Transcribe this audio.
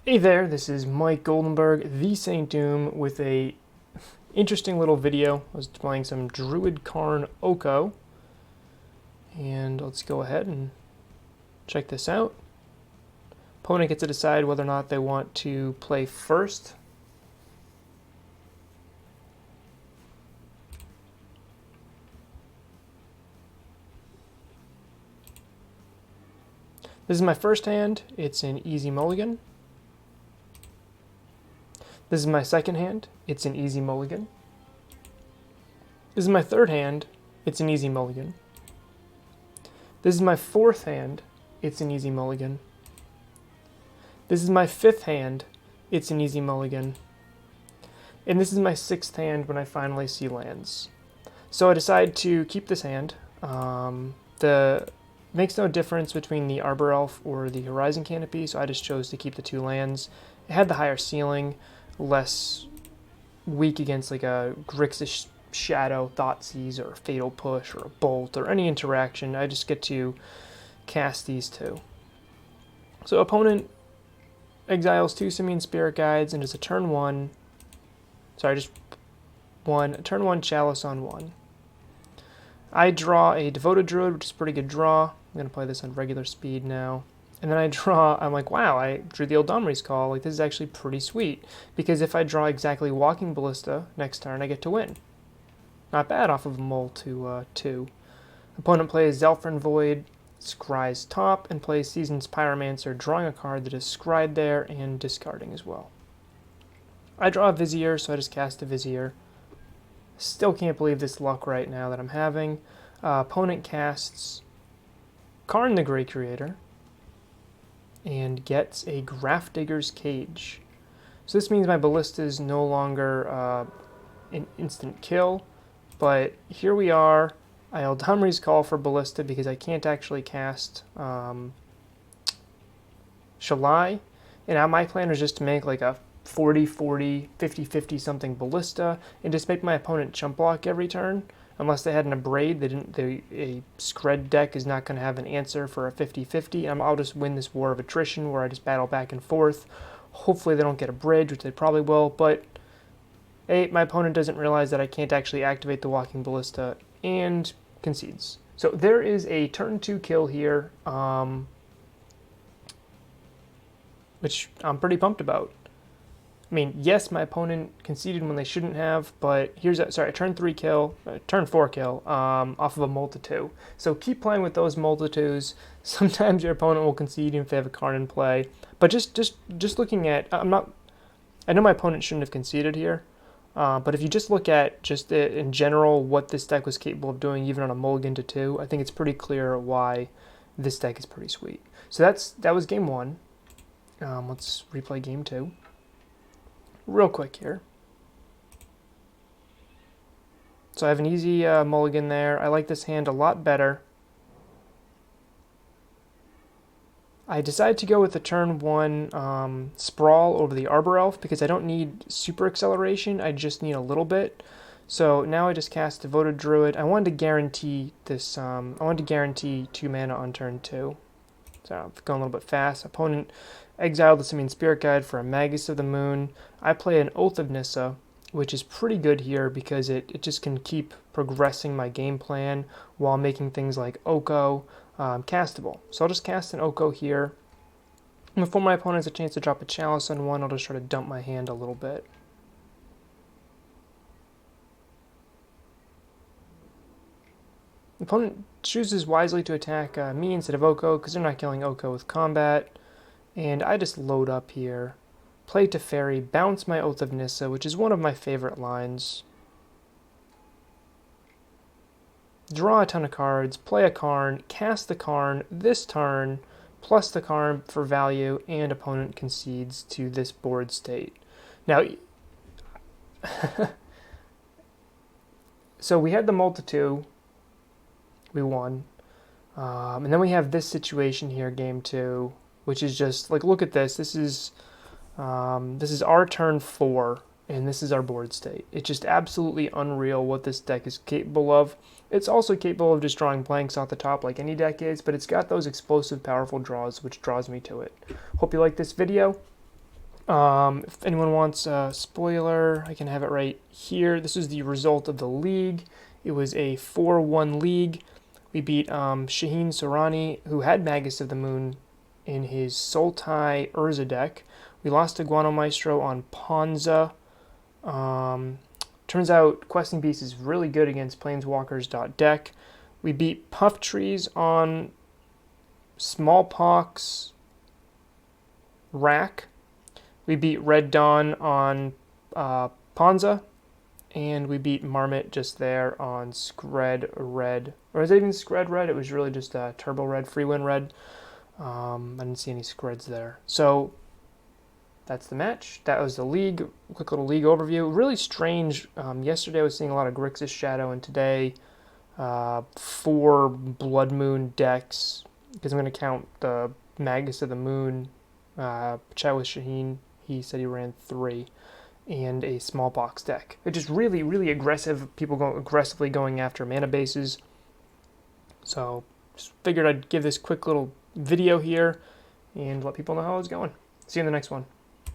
Hey there, this is Mike Goldenberg, the Saint Doom, with a interesting little video. I was playing some Druid Karn Oko, and let's go ahead and check this out. Opponent gets to decide whether or not they want to play first. This is my first hand. It's an easy mulligan. This is my second hand. It's an easy mulligan. This is my third hand. It's an easy mulligan. This is my fourth hand. It's an easy mulligan. This is my fifth hand. It's an easy mulligan. And this is my sixth hand when I finally see lands. So I decide to keep this hand. Makes no difference between the Arbor Elf or the Horizon Canopy, so I just chose to keep the two lands. It had the higher ceiling, less weak against like a Grixis Shadow, Thoughtseize, or Fatal Push, or a Bolt, or any interaction. I just get to cast these two. So opponent exiles two Simian Spirit Guides and does a turn one Chalice on one. I draw a Devoted Druid, which is a pretty good draw. I'm going to play this on regular speed now. And then I'm like, wow, I drew the Eldamri's Call. Like, this is actually pretty sweet. Because if I draw exactly Walking Ballista next turn, I get to win. Not bad off of a Mull to 2. Opponent plays Zelfrin Void, scries top, and plays Season's Pyromancer, drawing a card that is scried there and discarding as well. I draw a Vizier, so I just cast a Vizier. Still can't believe this luck right now that I'm having. Opponent casts Karn the Grey Creator and gets a Grafdigger's Cage. So this means my Ballista is no longer an instant kill, but here we are. I Eldamri's Call for Ballista because I can't actually cast Shalai, and now my plan is just to make like a 40-40, 50-50 something Ballista, and just make my opponent chump block every turn. Unless they had an Abrade, a Scred deck is not going to have an answer for a 50-50. I'll just win this war of attrition where I just battle back and forth. Hopefully they don't get a bridge, which they probably will, but hey, my opponent doesn't realize that I can't actually activate the Walking Ballista and concedes. So there is a turn 2 kill here, which I'm pretty pumped about. I mean, yes, my opponent conceded when they shouldn't have, but here's a turn 4 kill off of a Mull to 2. So keep playing with those Mull to 2s. Sometimes your opponent will concede if they have a card in play. But just looking at, I know my opponent shouldn't have conceded here, but if you just look at in general what this deck was capable of doing, even on a mulligan to 2, I think it's pretty clear why this deck is pretty sweet. So that was game 1. Let's replay game 2. Real quick here. So I have an easy mulligan there. I like this hand a lot better. I decided to go with the turn 1 Sprawl over the Arbor Elf because I don't need super acceleration. I just need a little bit. So now I just cast Devoted Druid. I wanted to guarantee this. I wanted to guarantee 2 mana on turn 2. So I'm going a little bit fast. Opponent exiled the Simian Spirit Guide for a Magus of the Moon. I play an Oath of Nissa, which is pretty good here because it just can keep progressing my game plan while making things like Oko castable. So I'll just cast an Oko here. And before my opponent has a chance to drop a Chalice on one, I'll just try to dump my hand a little bit. The opponent chooses wisely to attack me instead of Oko because they're not killing Oko with combat. And I just load up here, play Teferi, bounce my Oath of Nissa, which is one of my favorite lines. Draw a ton of cards, play a Karn, cast the Karn this turn, plus the Karn for value, and opponent concedes to this board state. Now, so we had the Mull to 2. We won. And then we have this situation here, game 2, which is just like, look at this. This is our turn 4, and this is our board state. It's just absolutely unreal what this deck is capable of. It's also capable of just drawing blanks off the top like any deck is, but it's got those explosive, powerful draws, which draws me to it. Hope you like this video. If anyone wants a spoiler, I can have it right here. This is the result of the league. It was a 4-1 league. We beat Shaheen Sorani, who had Magus of the Moon in his Sultai Urza deck. We lost to Guano Maestro on Ponza. Turns out Questing Beast is really good against Planeswalkers.deck. We beat Puff Trees on Smallpox Rack. We beat Red Dawn on Ponza. And we beat Marmot just there on Scred Red. Or is it even Scred Red? It was really just Turbo Red, Freewin Red. I didn't see any Screds there. So that's the match. That was the league. Quick little league overview. Really strange. Yesterday I was seeing a lot of Grixis Shadow, and today 4 Blood Moon decks. Because I'm going to count the Magus of the Moon. Chat with Shaheen. He said he ran 3. And a Smallpox deck. It's just really, really aggressive. People aggressively going after mana bases. So just figured I'd give this quick little video here and let people know how it's going. See you in the next one.